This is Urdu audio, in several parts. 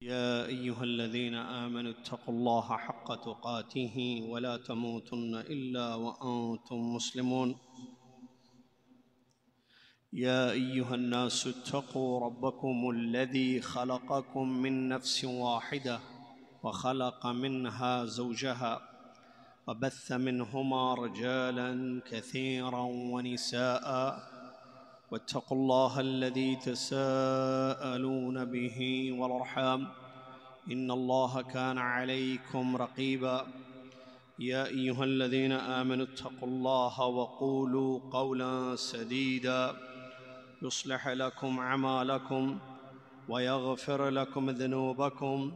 يا أيها الذين آمنوا اتقوا الله حق تقاته ولا تموتن إلا وأنتم مسلمون. يا أيها الناس اتقوا ربكم الذي خلقكم من نفس واحدة وخلق منها زوجها وبث منهما رجالا كثيرا ونساء واتقوا الله الذي تساءلون به والأرحام إن الله كان عليكم رقيبا. يا أيها الذين آمنوا اتقوا الله وقولوا قولا سديدا يصلح لكم أعمالكم ويغفر لكم ذنوبكم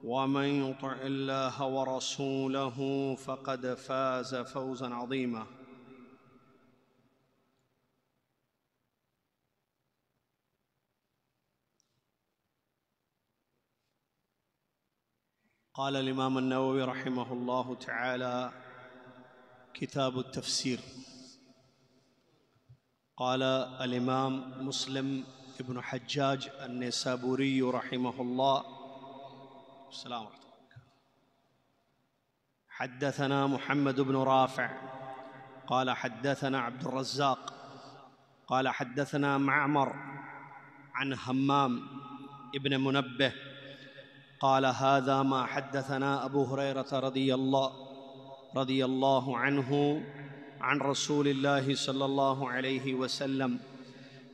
ومن يطع الله ورسوله فقد فاز فوزا عظيما. قال الإمام النووي رحمه الله تعالى: كتاب التفسير. قال الإمام مسلم ابن حجاج النيسابوري رحمه الله: السلام عليكم. حدثنا محمد بن رافع قال حدثنا عبد الرزاق قال حدثنا معمر عن همام ابن منبه قال: هذا ما حدثنا أبو هريرة رضي الله عنه عن رسول الله صلى الله عليه وسلم،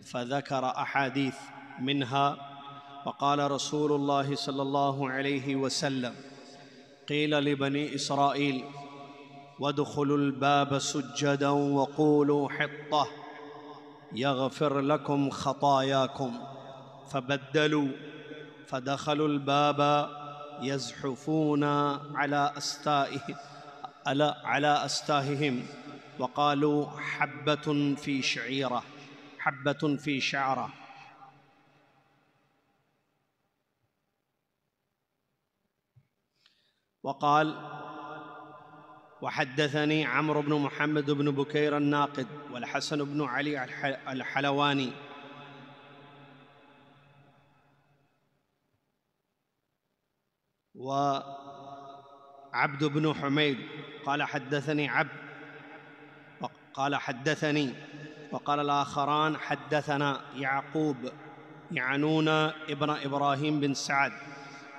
فذكر أحاديث منها: وقال رسول الله صلى الله عليه وسلم: قيل لبني إسرائيل: وادخلوا الباب سجدا وقولوا حطة يغفر لكم خطاياكم، فبدلوا فدخلوا الباب يزحفون على أستاههم وقالوا: حبة في شعرة. وقال: وحدثني عمرو بن محمد بن بكير الناقد والحسن بن علي الحلواني وعبد بن حميد قال حدثني وقال الآخران حدثنا يعقوب يعنون ابن إبراهيم بن سعد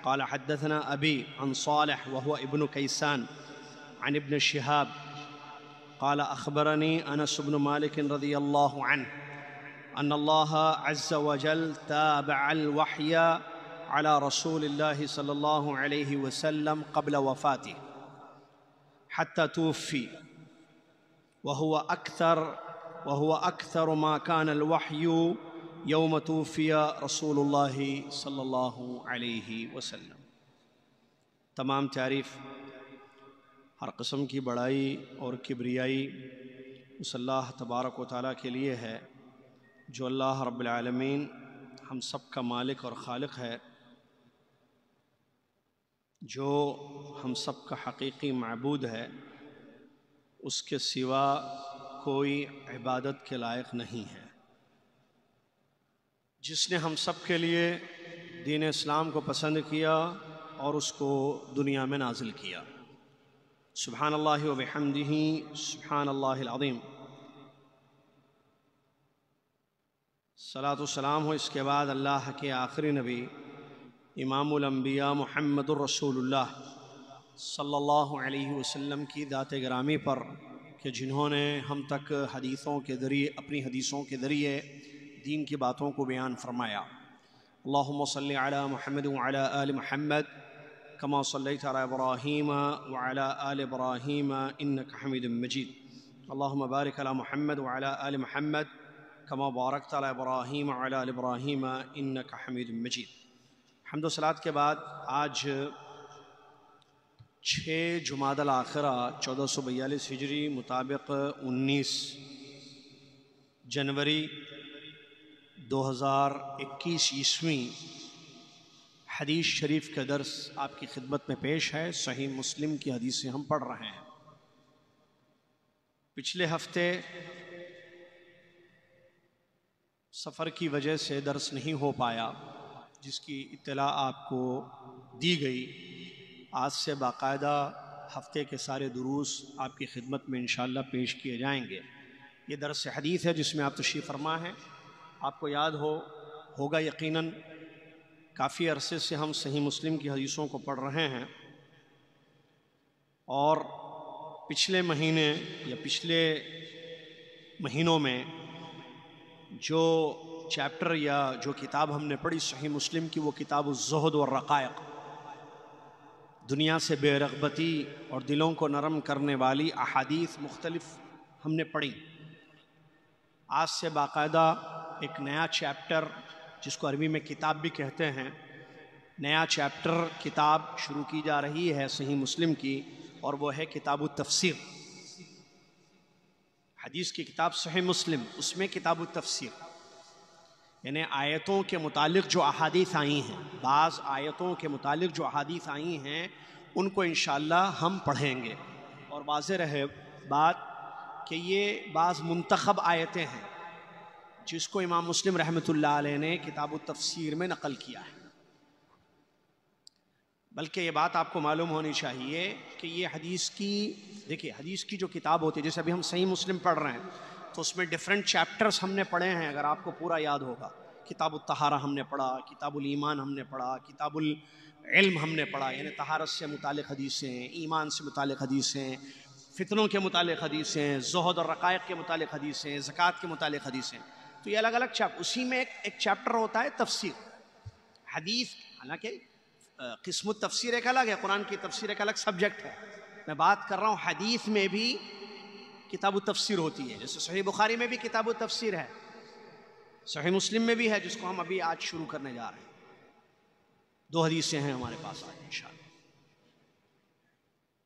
قال حدثنا أبي عن صالح وهو ابن كيسان عن ابن شهاب قال: أخبرني أنس بن مالك رضي الله عنه أن الله عز وجل تابع الوحي على رسول الله صلى الله عليه وسلم قبل وفاته حتى توفي، وهو أكثر ما كان الوحي يوم توفي رسول الله صلی اللہ علیہ وسلم. تمام تعریف، ہر قسم کی بڑائی اور کبریائی اس اللہ تبارک و تعالیٰ کے لیے ہے جو اللہ رب العالمین ہم سب کا مالک اور خالق ہے، جو ہم سب کا حقیقی معبود ہے. اس کے سوا کوئی عبادت کے لائق نہیں ہے. جس نے ہم سب کے لیے دین اسلام کو پسند کیا اور اس کو دنیا میں نازل کیا. سبحان اللہ و بحمدہ سبحان اللہ العظیم. صلاۃ و سلام ہو اس کے بعد اللہ کے آخری نبی امام الانبیاء محمد الرسول اللہ صلی اللہ علیہ وسلم کی ذات گرامی پر کہ جنہوں نے ہم تک اپنی حدیثوں کے ذریعے دین کی باتوں کو بیان فرمایا. اللہم صلی علی محمد وعلی آل محمد کما صلیت علی ابراہیم وعلی آل ابراہیم انک حمید مجید. اللہم بارک علی محمد وعلی آل محمد کما بارکت علی ابراہیم وعلی آل ابراہیم انک حمید مجید. حمد و صلوات کے بعد آج 6 جمادی الاخرہ 1442 ہجری مطابق 19 جنوری 2021 عیسوی حدیث شریف کا درس آپ کی خدمت میں پیش ہے. صحیح مسلم کی حدیثیں ہم پڑھ رہے ہیں. پچھلے ہفتے سفر کی وجہ سے درس نہیں ہو پایا، جس کی اطلاع آپ کو دی گئی، آج سے باقاعدہ ہفتے کے سارے دروس آپ کی خدمت میں انشاءاللہ پیش کیے جائیں گے۔ یہ درس حدیث ہے جس میں آپ تشریف فرما ہیں۔ آپ کو یاد ہوگا یقیناً کافی عرصے سے ہم صحیح مسلم کی حدیثوں کو پڑھ رہے ہیں، اور پچھلے مہینے یا پچھلے مہینوں میں جو چیپٹر یا جو کتاب ہم نے پڑھی صحیح مسلم کی، وہ کتاب الزہد والرقائق، دنیا سے بے رغبتی اور دلوں کو نرم کرنے والی احادیث مختلف ہم نے پڑھی۔ آج سے باقاعدہ ایک نیا چیپٹر، جس کو عربی میں کتاب بھی کہتے ہیں، نیا چیپٹر کتاب شروع کی جا رہی ہے صحیح مسلم کی، اور وہ ہے کتاب التفسیر۔ حدیث کی کتاب صحیح مسلم، اس میں کتاب التفسیر، یعنی آیتوں کے متعلق جو احادیث آئی ہیں، بعض آیتوں کے متعلق جو احادیث آئی ہیں ان کو انشاءاللہ ہم پڑھیں گے۔ اور واضح رہے بات کہ یہ بعض منتخب آیتیں ہیں جس کو امام مسلم رحمۃ اللہ علیہ نے کتاب التفسیر میں نقل کیا ہے۔ بلکہ یہ بات آپ کو معلوم ہونی چاہیے کہ یہ حدیث کی، دیکھیے حدیث کی جو کتاب ہوتی ہے، جیسے ابھی ہم صحیح مسلم پڑھ رہے ہیں تو اس میں ڈیفرنٹ چیپٹرز ہم نے پڑھے ہیں، اگر آپ کو پورا یاد ہوگا۔ کتاب الطہارہ ہم نے پڑھا، کتاب الایمان ہم نے پڑھا، کتاب العلم ہم نے پڑھا، یعنی طہارت سے متعلق حدیثیں، ایمان سے متعلق حدیثیں، فتنوں کے متعلق حدیثیں، زہد اور رقائق کے متعلق حدیثیں، زکوٰۃ کے متعلق حدیثیں۔ تو یہ الگ الگ چیپٹر، اسی میں ایک چیپٹر ہوتا ہے تفسیر حدیث۔ حالانکہ قسم التفسیر ایک الگ ہے، قرآن کی تفسیر ایک الگ سبجیکٹ ہے، میں بات کر رہا ہوں حدیث میں بھی کتاب التفسیر ہوتی ہے۔ جیسے صحیح بخاری میں بھی کتاب التفسیر ہے، صحیح مسلم میں بھی ہے، جس کو ہم ابھی آج شروع کرنے جا رہے ہیں۔ 2 حدیثیں ہیں ہمارے پاس آج انشاءاللہ۔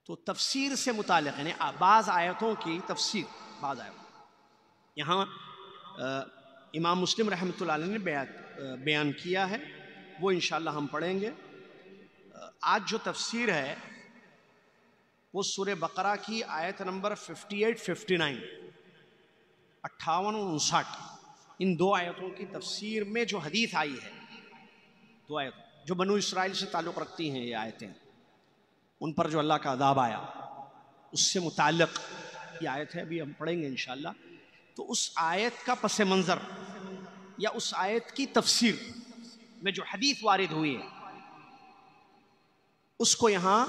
تو تفسیر سے متعلق یعنی بعض آیتوں کی تفسیر، بعض آیتوں یہاں امام مسلم رحمۃ اللہ علیہ نے بیان کیا ہے، وہ انشاءاللہ ہم پڑھیں گے۔ آج جو تفسیر ہے وہ سورہ بقرہ کی آیت نمبر 58-59، 58 اور 59، ان 2 آیتوں کی تفسیر میں جو حدیث آئی ہے، 2 آیتوں جو بنو اسرائیل سے تعلق رکھتی ہیں، یہ آیتیں ان پر جو اللہ کا عذاب آیا اس سے متعلق یہ آیت ہے، ابھی ہم پڑھیں گے انشاءاللہ۔ تو اس آیت کا پس منظر یا اس آیت کی تفسیر میں جو حدیث وارد ہوئی ہے اس کو یہاں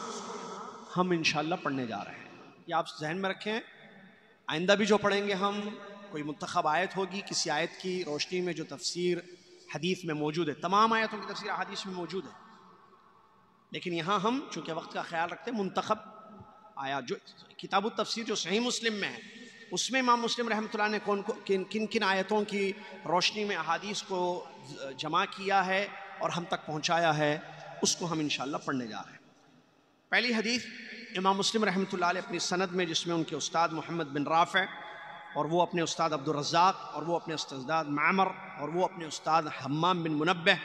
ہم انشاءاللہ پڑھنے جا رہے ہیں۔ یہ آپ ذہن میں رکھیں، آئندہ بھی جو پڑھیں گے ہم، کوئی منتخب آیت ہوگی، کسی آیت کی روشنی میں جو تفسیر حدیث میں موجود ہے، تمام آیتوں کی تفسیر حدیث میں موجود ہے، لیکن یہاں ہم چونکہ وقت کا خیال رکھتے ہیں، منتخب آیات جو کتاب التفسیر جو صحیح مسلم میں ہے، اس میں امام مسلم رحمۃ اللہ نے کن کن آیتوں کی روشنی میں احادیث کو جمع کیا ہے اور ہم تک پہنچایا ہے، اس کو ہم انشاءاللہ پڑھنے جا رہے ہیں۔ پہلی حدیث امام مسلم رحمۃ اللہ علیہ اپنی سند میں، جس میں ان کے استاد محمد بن رافع اور وہ اپنے استاد عبد الرزاق اور وہ اپنے استاد معمر اور وہ اپنے استاد حمام بن منبہ،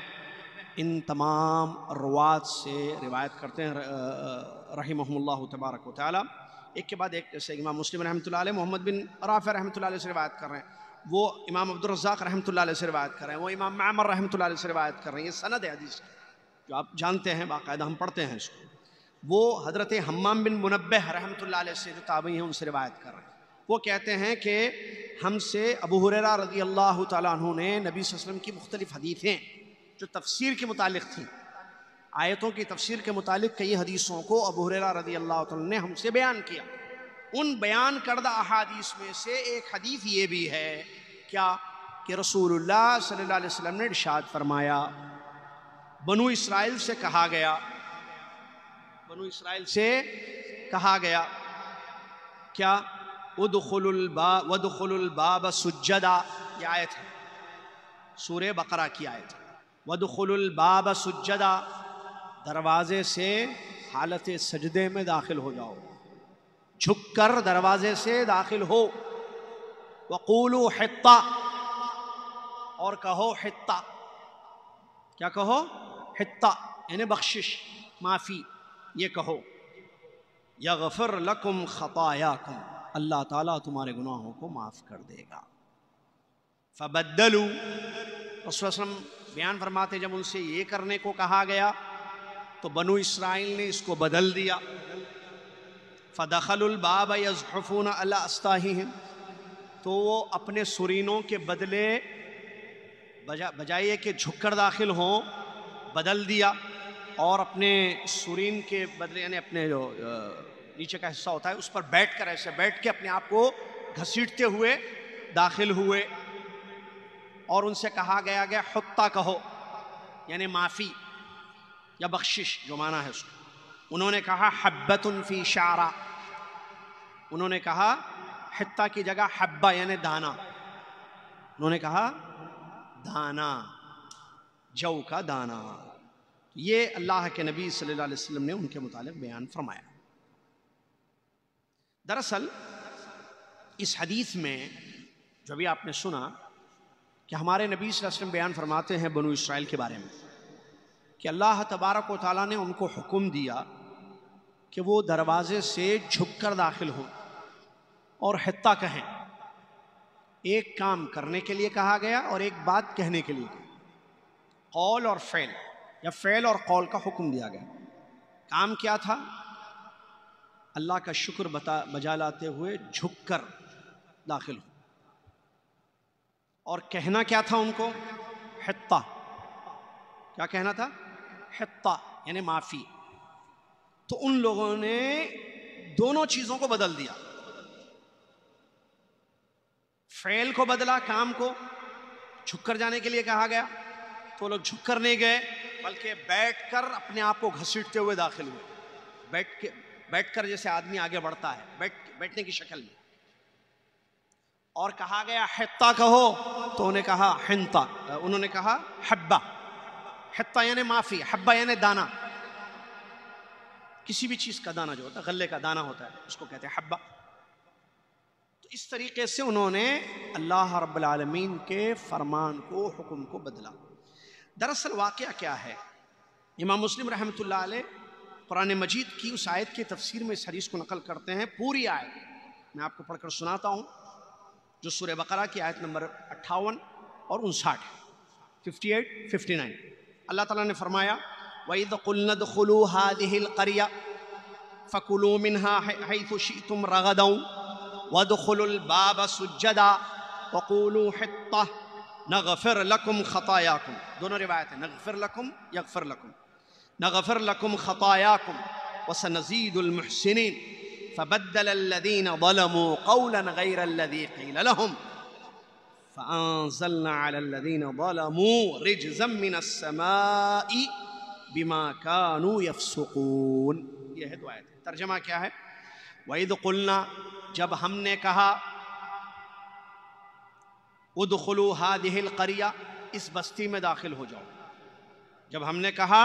ان تمام روات سے روایت کرتے ہیں رحمہم اللہ تبارک و تعالی، ایک کے بعد ایک۔ جیسے امام مسلم رحمۃ اللہ علیہ محمد بن رافع رحمۃ اللہ علیہ سے روایت کر رہے ہیں، وہ امام عبد الرزاق رحمۃ اللہ علیہ سے روایت کر رہے ہیں، وہ امام معمر رحمۃ اللہ علیہ سے روایت کر رہے ہیں۔ یہ سند ہے حدیث جو آپ جانتے ہیں، باقاعدہ ہم پڑھتے ہیں اس کو۔ وہ حضرت حمام بن منبہ رحمۃ اللہ علیہ سے جو تابعی ہیں ان سے روایت کر رہے ہیں، وہ کہتے ہیں کہ ہم سے ابو ہریرہ رضی اللہ تعالیٰ عنہ نے نبی صلی اللہ علیہ وسلم کی مختلف حدیثیں جو تفسیر کے متعلق تھیں، آیتوں کی تفسیر کے متعلق کئی حدیثوں کو ابو ہریرہ رضی اللہ تعالیٰ نے ہم سے بیان کیا۔ ان بیان کردہ احادیث میں سے ایک حدیث یہ بھی ہے کیا کہ رسول اللہ صلی اللہ علیہ وسلم نے ارشاد فرمایا، بنو اسرائیل سے کہا گیا، بنو اسرائیل سے کہا گیا کیا، وَادْخُلُوا الْبَابَ سُجَّدًا، یہ آیت ہے سورہ بقرہ کی آیت ہے، وَادْخُلُوا الْبَابَ سُجَّدًا، دروازے سے حالت سجدے میں داخل ہو جاؤ، جھک کر دروازے سے داخل ہو، وَقُولُوا حِطَّةٌ، اور کہو حِطَّہ، کیا کہو؟ حِطَّہ یعنی بخشش، معافی، یہ کہو، یغفر لکم خطایاکم، اللہ تعالیٰ تمہارے گناہوں کو معاف کر دے گا۔ فبدلوا، رسول صلی اللہ علیہ وسلم بیان فرماتے جب ان سے یہ کرنے کو کہا گیا تو بنو اسرائیل نے اس کو بدل دیا. فَدَخَلُوا الْبَابَ يَزْحُفُونَ عَلَىٰ أَسْتَاحِهِمْ، تو وہ اپنے سرینوں کے بدلے بجائے کہ جھک کر داخل ہوں بدل دیا، اور اپنے سرین کے بدلے یعنی اپنے جو نیچے کا حصہ ہوتا ہے اس پر بیٹھ کر ایسے بیٹھ کے اپنے آپ کو گھسیٹتے ہوئے داخل ہوئے. اور ان سے کہا گیا حطہ کہو یعنی معافی یا بخشش جو معنی ہے اس کو. انہوں نے کہا حبۃ فی شعرہ، انہوں نے کہا حطہ کی جگہ حبہ یعنی دانا، انہوں نے کہا دانا، جو کا دانا. یہ اللہ کے نبی صلی اللہ علیہ وسلم نے ان کے متعلق بیان فرمایا. دراصل اس حدیث میں جو بھی آپ نے سنا کہ ہمارے نبی صلی اللہ علیہ وسلم بیان فرماتے ہیں بنو اسرائیل کے بارے میں کہ اللہ تبارک و تعالیٰ نے ان کو حکم دیا کہ وہ دروازے سے جھک کر داخل ہوں اور حطہ کہیں. ایک کام کرنے کے لیے کہا گیا اور ایک بات کہنے کے لیے، قول اور فعل یا فعل اور قول کا حکم دیا گیا. کام کیا تھا؟ اللہ کا شکر بجا لاتے ہوئے جھک کر داخل ہو. اور کہنا کیا تھا ان کو؟ حطہ. کیا کہنا تھا؟ حطہ یعنی معافی. تو ان لوگوں نے دونوں چیزوں کو بدل دیا، فعل کو بدلا، کام کو. جھک کر جانے کے لیے کہا گیا تو لوگ جھک کر نہیں گئے بلکہ بیٹھ کر اپنے آپ کو گھسیٹتے ہوئے داخل ہوئے. بیٹھ کر جیسے آدمی آگے بڑھتا ہے بیٹھنے کی شکل میں. اور کہا گیا حطہ کہو تو انہیں کہا حنطہ، انہوں نے کہا حبہ. حطہ یعنی معافی، حبہ یعنی دانا. کسی بھی چیز کا دانا جو ہوتا ہے، غلے کا دانا ہوتا ہے، اس کو کہتے ہیں حبہ. تو اس طریقے سے انہوں نے اللہ رب العالمین کے فرمان کو، حکم کو بدلا. دراصل واقعہ کیا ہے؟ امام مسلم رحمۃ اللہ علیہ قرآن مجید کی اس آیت کی تفسیر میں اس حدیث کو نقل کرتے ہیں. پوری آیت میں آپ کو پڑھ کر سناتا ہوں جو سورہ بقرہ کی آیت نمبر 58 اور 59، 58 59. اللہ تعالیٰ نے فرمایا وَإِذْ قُلْنَا ادْخُلُوا هَٰذِهِ الْقَرْيَةَ فَكُلُوا مِنْهَا حَيْثُ شِئْتُمْ رَغَدًا وَادْخُلُوا الْبَابَ سُجَّدًا وَقُولُوا حِطَّةٌ نَغْفِرْ لَكُمْ خَطَايَاكُمْ. دونوں روایت ہیں، نغفر لکم یغفر لکم، نغفر لکم خطاياكم وسنزيد المحسنين. فبدل الذين ظلموا قولا غير الذي قيل لهم فأنزلنا على الذين ظلموا رجزا من السماء بما كانوا يفسقون. یہ ہے دو آیت. ترجمہ کیا ہے؟ وَإِذْ قُلْنَا، جب ہم نے کہا، ادخلوا هذه القرية، اس بستی میں داخل ہو جاؤ. جب ہم نے کہا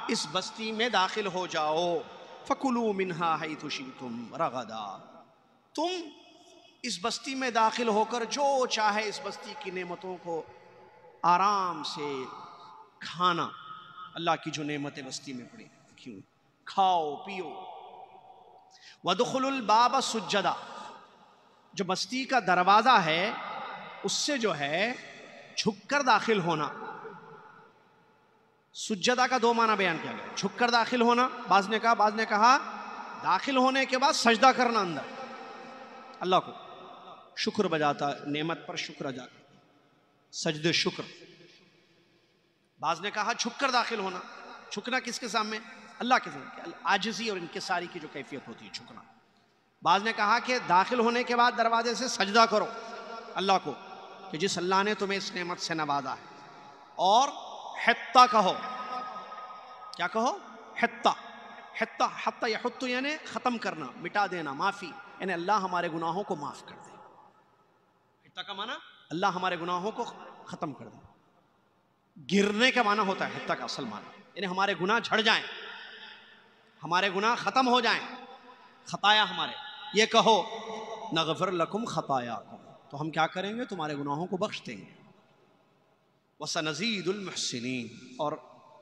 اس بستی میں داخل ہو جاؤ، فَكُلُوا مِنْهَا حَيْثُ شِئْتُمْ رَغَدًا، تم اس بستی میں داخل ہو کر جو چاہے اس بستی کی نعمتوں کو آرام سے کھانا. اللہ کی جو نعمتیں بستی میں پڑی کیوں کھاؤ پیو. وَادْخُلُوا الْبَابَ سُجَّدًا، جو بستی کا دروازہ ہے اس سے جو ہے جھک کر داخل ہونا. سجدہ کا دو معنی بیان کیا گیا، جھک کر داخل ہونا. بعض نے کہا داخل ہونے کے بعد سجدہ کرنا اندر اللہ کو، شکر بجاتا، نعمت پر شکر ادا کر، سجد شکر. بعض نے کہا جھک کر داخل ہونا. جھکنا کس کے سامنے؟ اللہ کے سامنے، عاجزی اور انکساری کی جو کیفیت ہوتی ہے جھکنا. بعض نے کہا کہ داخل ہونے کے بعد دروازے سے سجدہ کرو اللہ کو کہ جس اللہ نے تمہیں اس نعمت سے نوازا ہے. اور حطہ کہو. کیا کہو؟ حطہ. حطہ یحط یعنی ختم کرنا، مٹا دینا، معافی، یعنی اللہ ہمارے گناہوں کو معاف کر دے. حطہ کا معنی اللہ ہمارے گناہوں کو ختم کر دے. گرنے کا معنی ہوتا ہے حطہ کا اصل معنی، یعنی ہمارے گناہ جھڑ جائیں، ہمارے گناہ ختم ہو جائیں، خطایا ہمارے. یہ کہو نغفر لکم خطایاکم، تو ہم کیا کریں گے؟ تمہارے گناہوں کو بخش دیں گے. وَسَنَزِيدُ الْمُحْسِنِينَ، اور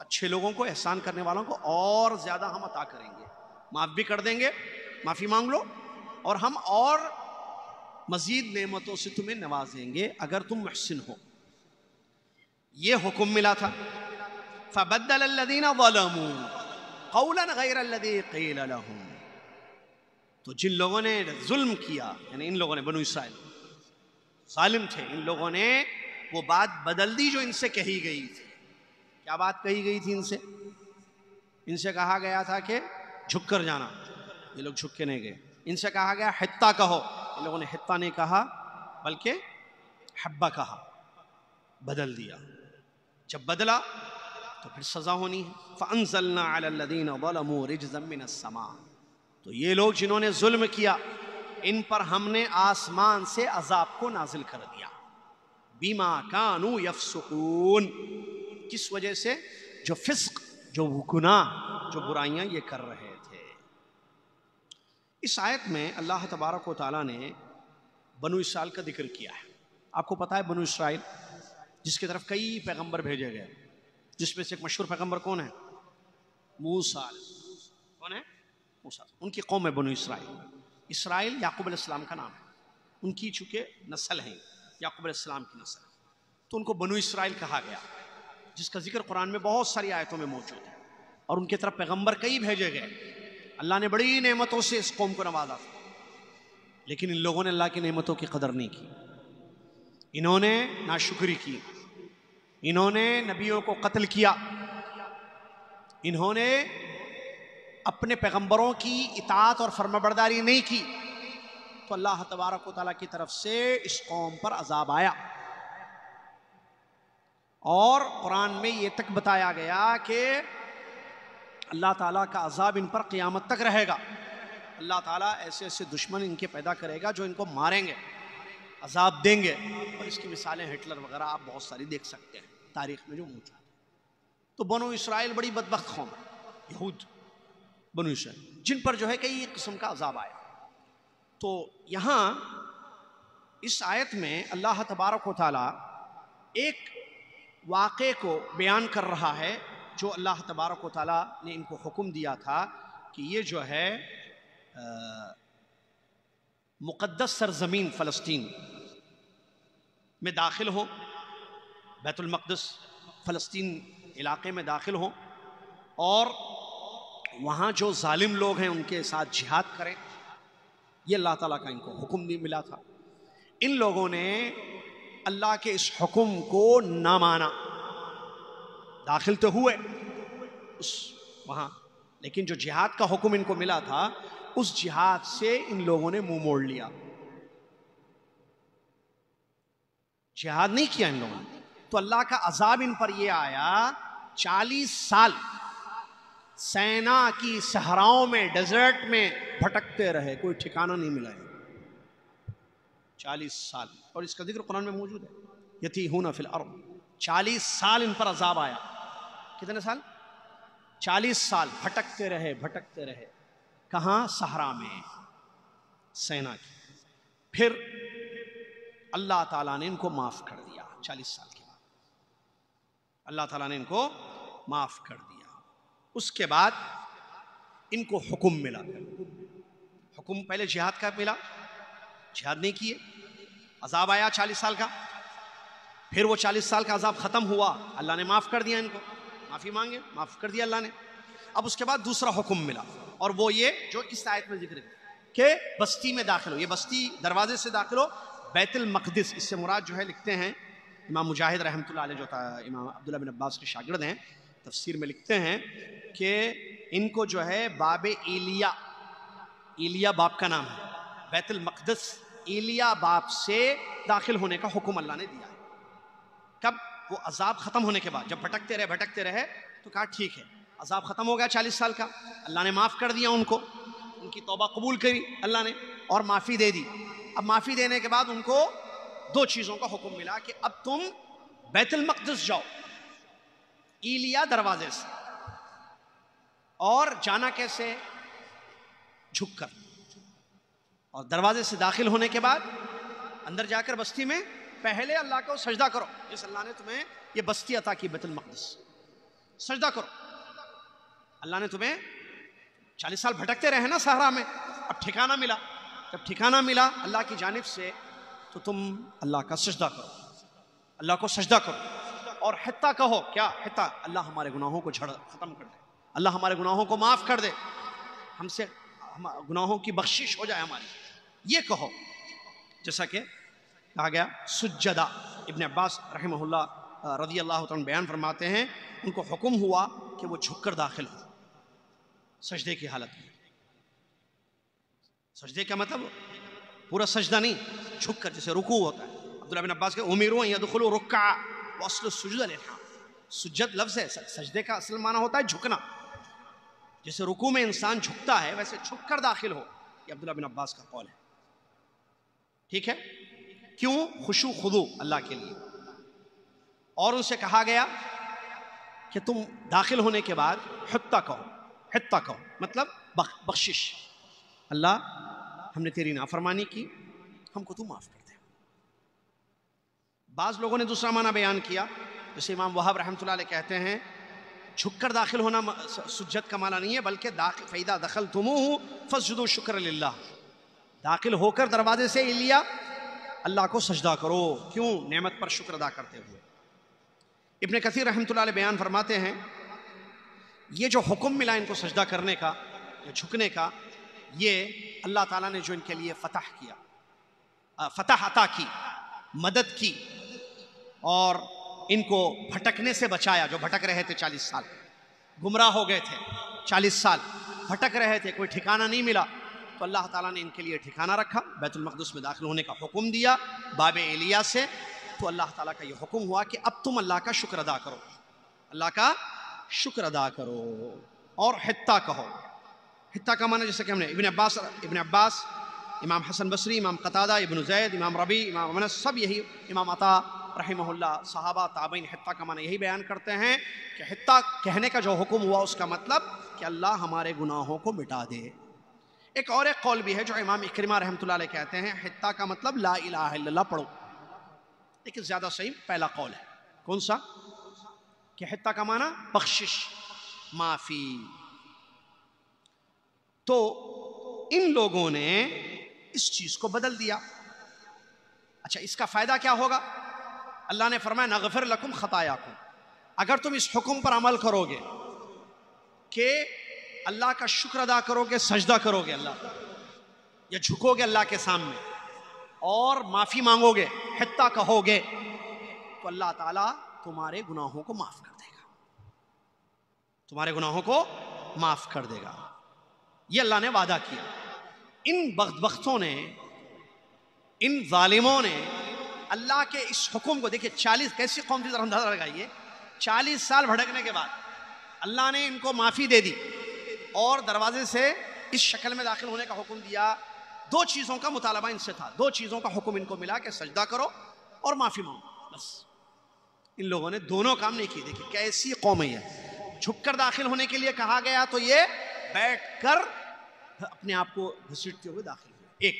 اچھے لوگوں کو، احسان کرنے والوں کو اور زیادہ ہم عطا کریں گے، معاف بھی کر دیں گے. معافی مانگ لو اور ہم اور مزید نعمتوں سے تمہیں نوازیں گے اگر تم محسن ہو. یہ حکم ملا تھا. فبدل الذین ظلموا قولا غیر الذی قیل لهم. تو جن لوگوں نے ظلم کیا، یعنی ان لوگوں نے، بنو اسرائیل ظالم تھے، ان لوگوں نے وہ بات بدل دی جو ان سے کہی گئی تھی. کیا بات کہی گئی تھی ان سے؟ ان سے کہا گیا تھا کہ جھک کر جانا، یہ لوگ جھک کے نہیں گئے. ان سے کہا گیا حتہ کہو، ان لوگوں نے حتہ نہیں کہا بلکہ حبہ کہا، بدل دیا. جب بدلا تو پھر سزا ہونی ہے. فَأَنزَلْنَا عَلَى الَّذِينَ ظَلَمُوا رِجْزًا مِّنَ السَّمَاءِ. تو یہ لوگ جنہوں نے ظلم کیا ان پر ہم نے آسمان سے عذاب کو نازل کر دیا. بِمَا كَانُوا يَفْسُقُونَ. کس وجہ سے؟ جو فسق، جو گناہ، جو برائیاں یہ کر رہے تھے. اس آیت میں اللہ تبارک و تعالیٰ نے بنو اسرائیل کا ذکر کیا ہے. آپ کو پتا ہے بنو اسرائیل جس کی طرف کئی پیغمبر بھیجے گئے، جس میں سے ایک مشہور پیغمبر کون ہے؟ موسیٰ. کون ہے؟ موسیٰ. ان کی قوم ہے بنو اسرائیل. اسرائیل یعقوب علیہ السلام کا نام ہے. ان کی چونکہ نسل ہیں، یعقوب علیہ السلام کی نسل، تو ان کو بنو اسرائیل کہا گیا، جس کا ذکر قرآن میں بہت ساری آیتوں میں موجود ہے. اور ان کی طرف پیغمبر کئی بھیجے گئے. اللہ نے بڑی نعمتوں سے اس قوم کو نوازا تھا، لیکن ان لوگوں نے اللہ کی نعمتوں کی قدر نہیں کی. انہوں نے ناشکری کی، انہوں نے نبیوں کو قتل کیا، انہوں نے اپنے پیغمبروں کی اطاعت اور فرمانبرداری نہیں کی. تو اللہ تبارک و تعالیٰ کی طرف سے اس قوم پر عذاب آیا. اور قرآن میں یہ تک بتایا گیا کہ اللہ تعالیٰ کا عذاب ان پر قیامت تک رہے گا. اللہ تعالیٰ ایسے ایسے دشمن ان کے پیدا کرے گا جو ان کو ماریں گے، عذاب دیں گے. اور اس کی مثالیں ہٹلر وغیرہ آپ بہت ساری دیکھ سکتے ہیں تاریخ میں جو موجود ہے. تو بنو اسرائیل بڑی بدبخت قوم ہے، یہود بنو اسرائیل، جن پر جو ہے کئی قسم کا عذاب آیا. تو یہاں اس آیت میں اللہ تبارک و تعالیٰ ایک واقعے کو بیان کر رہا ہے جو اللہ تبارک و تعالیٰ نے ان کو حکم دیا تھا کہ یہ جو ہے مقدس سرزمین فلسطین میں داخل ہوں، بیت المقدس فلسطین علاقے میں داخل ہوں، اور وہاں جو ظالم لوگ ہیں ان کے ساتھ جہاد کریں. یہ اللہ تعالیٰ کا ان کو حکم بھی ملا تھا. ان لوگوں نے اللہ کے اس حکم کو نہ مانا. داخل تو ہوئے اس وہاں، لیکن جو جہاد کا حکم ان کو ملا تھا اس جہاد سے ان لوگوں نے منہ موڑ لیا. جہاد نہیں کیا ان لوگوں نے. تو اللہ کا عذاب ان پر یہ آیا. 40 سال سینا کی صحراؤں میں، ڈیزرٹ میں بھٹکتے رہے، کوئی ٹھکانہ نہیں ملا. 40 سال، اور اس کا ذکر قرآن میں موجود ہے. یتیہون فی الارض. 40 سال ان پر عذاب آیا. کتنے سال؟ 40 سال بھٹکتے رہے، بھٹکتے رہے. کہاں؟ صحرا میں، سینا کی. پھر اللہ تعالیٰ نے ان کو معاف کر دیا. 40 سال کے بعد اللہ تعالیٰ نے ان کو معاف کر دیا. اس کے بعد ان کو حکم ملا. حکم پہلے جہاد کا ملا، جہاد نہیں کیے، عذاب آیا 40 سال کا. پھر وہ 40 سال کا عذاب ختم ہوا، اللہ نے معاف کر دیا ان کو. معافی مانگے، معاف کر دیا اللہ نے. اب اس کے بعد دوسرا حکم ملا، اور وہ یہ جو اس آیت میں ذکر ہے کہ بستی میں داخل ہو. یہ بستی دروازے سے داخل ہو، بیت المقدس. اس سے مراد جو ہے لکھتے ہیں امام مجاہد رحمۃ اللہ علیہ، جو امام عبداللہ بن عباس کے شاگرد ہیں، تفسیر میں لکھتے ہیں کہ ان کو جو ہے باب ایلیا باپ کا نام ہے. بیت المقدس ایلیا باپ سے داخل ہونے کا حکم اللہ نے دیا ہے. کب؟ وہ عذاب ختم ہونے کے بعد. جب بھٹکتے رہے تو کہا ٹھیک ہے، عذاب ختم ہو گیا 40 سال کا، اللہ نے معاف کر دیا ان کو. ان کی توبہ قبول کری اللہ نے اور معافی دے دی. اب معافی دینے کے بعد ان کو 2 چیزوں کا حکم ملا کہ اب تم بیت المقدس جاؤ ایلیا دروازے سے. اور جانا کیسے؟ جھک کر. اور دروازے سے داخل ہونے کے بعد اندر جا کر بستی میں پہلے اللہ کو سجدہ کرو. جس اللہ نے تمہیں یہ بستی عطا کی بیت المقدس، سجدہ کرو. اللہ نے تمہیں 40 سال بھٹکتے رہے نا صحرا میں، اب ٹھکانہ ملا. جب ٹھکانہ ملا اللہ کی جانب سے تو تم اللہ کا سجدہ کرو، اللہ کو سجدہ کرو. اور حتیٰ کہو. کیا حتیٰ؟ اللہ ہمارے گناہوں کو ختم کر دے, اللہ ہمارے گناہوں کو معاف کر دے, ہم سے گناہوں کی بخشش ہو جائے ہماری, یہ کہو. جیسا کہ کہا گیا سجدہ. ابن عباس رحمہ اللہ رضی اللہ تعالیٰ بیان فرماتے ہیں ان کو حکم ہوا کہ وہ جھک کر داخل ہو سجدے کی حالت میں. سجدے کا مطلب پورا سجدہ نہیں, جھک کر, جیسے رکوع ہوتا ہے. عبداللہ بن عباس کے امروا ان یدخلوا رکعا واصل السجود الالحاح. سجد لفظ ہے, سجدے کا اصل معنی ہوتا ہے جھکنا. جیسے رکوع میں انسان جھکتا ہے ویسے جھک کر داخل ہو. یہ عبداللہ بن عباس کا قول ہے. ٹھیک ہے, کیوں؟ خشوع خضوع اللہ کے لیے. اور ان سے کہا گیا کہ تم داخل ہونے کے بعد حتیٰ کہو. حتیٰ کہو مطلب بخشش. اللہ ہم نے تیری نافرمانی کی, ہم کو تو معاف کر دے. بعض لوگوں نے دوسرا معنی بیان کیا, جیسے امام وہاب رحمۃ اللہ علیہ کہتے ہیں جھک کر داخل ہونا سجد کا معنی نہیں ہے, بلکہ فَإِذَا دَخَلْتُمُوهُ فَاسْجُدُوا شُكْرًا لِلَّهِ. داخل ہو کر دروازے سے لیا اللہ کو سجدہ کرو. کیوں؟ نعمت پر شکر ادا کرتے ہوئے. ابن کثیر رحمۃ اللہ علیہ بیان فرماتے ہیں یہ جو حکم ملا ان کو سجدہ کرنے کا یا جھکنے کا, یہ اللہ تعالیٰ نے جو ان کے لیے فتح کیا, فتح عطا کی, مدد کی, اور ان کو بھٹکنے سے بچایا. جو بھٹک رہے تھے 40 سال, گمراہ ہو گئے تھے 40 سال, بھٹک رہے تھے, کوئی ٹھکانہ نہیں ملا, تو اللہ تعالیٰ نے ان کے لیے ٹھکانہ رکھا. بیت المقدس میں داخل ہونے کا حکم دیا باب ایلیا سے. تو اللہ تعالیٰ کا یہ حکم ہوا کہ اب تم اللہ کا شکر ادا کرو, اللہ کا شکر ادا کرو. اور حتیٰ کہو. حتیٰ کا معنی جیسے کہ ہم نے ابن عباس, امام حسن بصری, امام قتادہ, ابن زید, امام ربیع, امام انس, سب یہی, امام عطا رحمہ اللہ, صحابہ تابعین, حتیٰ کا معنی یہی بیان کرتے ہیں کہ حتیٰ کہنے کا جو حکم ہوا اس کا مطلب کہ اللہ ہمارے گناہوں کو مٹا دے. ایک قول بھی ہے جو امام اکرمہ رحمۃ اللہ علیہ کہتے ہیں حتیٰ کا مطلب لا الہ الا اللہ پڑھو, لیکن زیادہ صحیح پہلا قول ہے. کون سا؟ کہ حتیٰ کا معنی بخشش, معافی. تو ان لوگوں نے اس چیز کو بدل دیا. اچھا, اس کا فائدہ کیا ہوگا؟ اللہ نے فرمایا نغفر لکم خطایاکم. اگر تم اس حکم پر عمل کرو گے کہ اللہ کا شکر ادا کرو گے, سجدہ کرو گے اللہ کا, یا جھکو گے اللہ کے سامنے اور معافی مانگو گے, حتیٰ کہو گے, تو اللہ تعالیٰ تمہارے گناہوں کو معاف کر دے گا. تمہارے گناہوں کو معاف کر دے گا. یہ اللہ نے وعدہ کیا. ان بدبختوں نے, ان ظالموں نے اللہ کے اس حکم کو, دیکھیں 40, کیسی قوم تھی ذرا اندازہ لگائیے, 40 سال بھٹکنے کے بعد اللہ نے ان کو معافی دے دی اور دروازے سے اس شکل میں داخل ہونے کا حکم دیا. 2 چیزوں کا مطالبہ ان سے تھا, 2 چیزوں کا حکم ان کو ملا کہ سجدہ کرو اور معافی مانگو, بس. ان لوگوں نے دونوں کام نہیں کیے. دیکھیں کیسی قوم ہے یہ. جھک کر داخل ہونے کے لیے کہا گیا تو یہ بیٹھ کر اپنے آپ کو گھسیٹتے ہوئے داخل ہوئے. ایک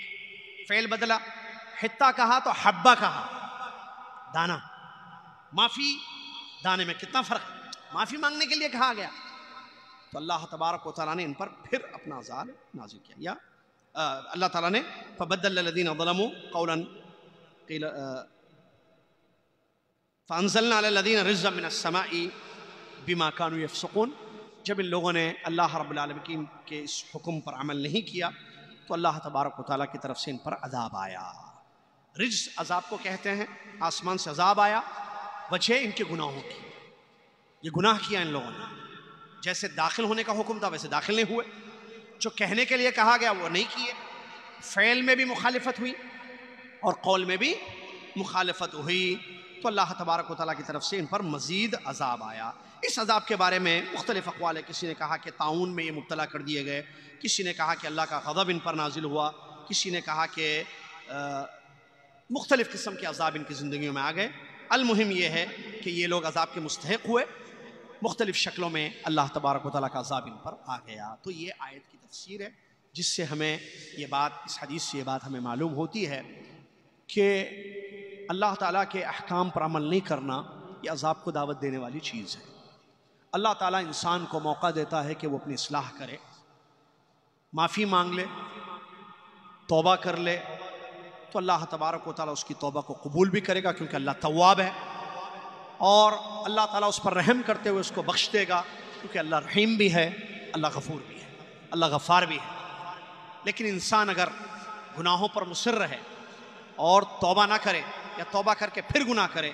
فعل بدلا, حتیٰ کہا تو حبہ کہا, دانا. معافی دانے میں کتنا فرق. معافی مانگنے کے لیے کہا گیا تو اللہ تبارک و تعالیٰ نے ان پر پھر اپنا عذاب نازل کیا. یا اللہ تعالیٰ نے فبدل الذین ظلموا قولا قیل فانزلنا علی الذین رجزا من السماء بما كانوا يفسقون. جب ان لوگوں نے اللہ رب العالمین کے اس حکم پر عمل نہیں کیا تو اللہ تبارک و تعالیٰ کی طرف سے ان پر عذاب آیا. رجز عذاب کو کہتے ہیں, آسمان سے عذاب آیا وجہ ان کے گناہوں کی. یہ گناہ کیا ان لوگوں نے, جیسے داخل ہونے کا حکم تھا ویسے داخل نہیں ہوئے, جو کہنے کے لیے کہا گیا وہ نہیں کیے, فعل میں بھی مخالفت ہوئی اور قول میں بھی مخالفت ہوئی, تو اللہ تبارک و تعالیٰ کی طرف سے ان پر مزید عذاب آیا. اس عذاب کے بارے میں مختلف اقوال ہے. کسی نے کہا کہ طاعون میں یہ مبتلا کر دیے گئے, کسی نے کہا کہ اللہ کا غضب ان پر نازل ہوا, کسی نے کہا کہ مختلف قسم کے عذاب ان کی زندگیوں میں آ گئے. المہم یہ ہے کہ یہ لوگ عذاب کے مستحق ہوئے, مختلف شکلوں میں اللہ تبارک و تعالیٰ کا عذاب ان پر آ گیا. تو یہ آیت کی تفسیر ہے جس سے ہمیں یہ بات, اس حدیث سے یہ بات ہمیں معلوم ہوتی ہے کہ اللہ تعالیٰ کے احکام پر عمل نہیں کرنا یہ عذاب کو دعوت دینے والی چیز ہے. اللہ تعالیٰ انسان کو موقع دیتا ہے کہ وہ اپنی اصلاح کرے, معافی مانگ لے, توبہ کر لے, تو اللہ تبارک و تعالیٰ اس کی توبہ کو قبول بھی کرے گا کیونکہ اللہ تواب ہے, اور اللہ تعالیٰ اس پر رحم کرتے ہوئے اس کو بخش دے گا، کیونکہ اللہ رحیم بھی ہے، اللہ غفور بھی ہے، اللہ غفار بھی ہے۔ لیکن انسان اگر گناہوں پر مصر رہے اور توبہ نہ کرے یا توبہ کر کے پھر گناہ کرے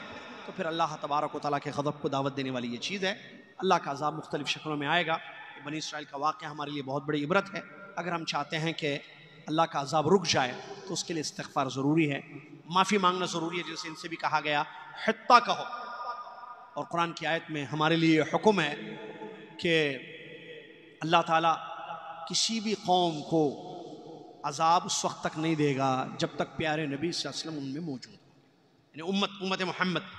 تو پھر اللہ تبارک و تعالیٰ کے غضب کو دعوت دینے والی یہ چیز ہے۔ اللہ کا عذاب مختلف شکلوں میں آئے گا۔ بنی اسرائیل کا واقعہ ہمارے لیے بہت بڑی عبرت ہے۔ اگر ہم چاہتے ہیں کہ اللہ کا عذاب رک جائے تو اس کے لیے استغفار ضروری ہے، معافی مانگنا ضروری ہے، جیسے ان سے بھی کہا گیا حتیٰ کہو۔ اور قرآن کی آیت میں ہمارے لیے یہ حکم ہے کہ اللہ تعالیٰ کسی بھی قوم کو عذاب اس وقت تک نہیں دے گا جب تک پیارے نبی صلی اللہ علیہ وسلم ان میں موجود ہو، یعنی امت محمد۔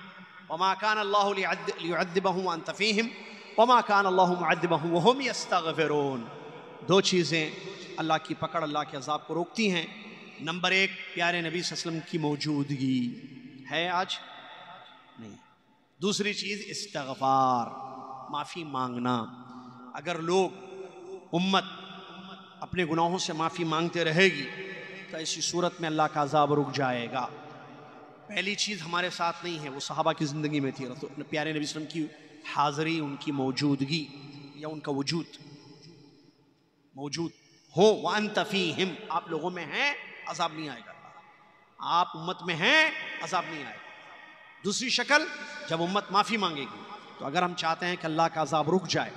وما كان الله ليعذبهم وانت فيهم وما كان الله معذبهم وهم يستغفرون۔ دو چیزیں اللہ کی پکڑ اللہ کے عذاب کو روکتی ہیں۔ نمبر ایک، پیارے نبی صلی اللہ علیہ وسلم کی موجودگی ہے آج نہیں۔ دوسری چیز استغفار، معافی مانگنا۔ اگر لوگ امت اپنے گناہوں سے معافی مانگتے رہے گی تو ایسی صورت میں اللہ کا عذاب رک جائے گا۔ پہلی چیز ہمارے ساتھ نہیں ہے، وہ صحابہ کی زندگی میں تھی، پیارے نبی صلی اللہ علیہ وسلم کی حاضری، ان کی موجودگی یا ان کا وجود موجود ہو۔ وَأَنْتَ فِيهِمْ، آپ لوگوں میں ہیں، عذاب نہیں آئے گا۔ آپ امت میں ہیں، عذاب نہیں آئے گا۔ دوسری شکل، جب امت معافی مانگے گی تو اگر ہم چاہتے ہیں کہ اللہ کا عذاب رک جائے،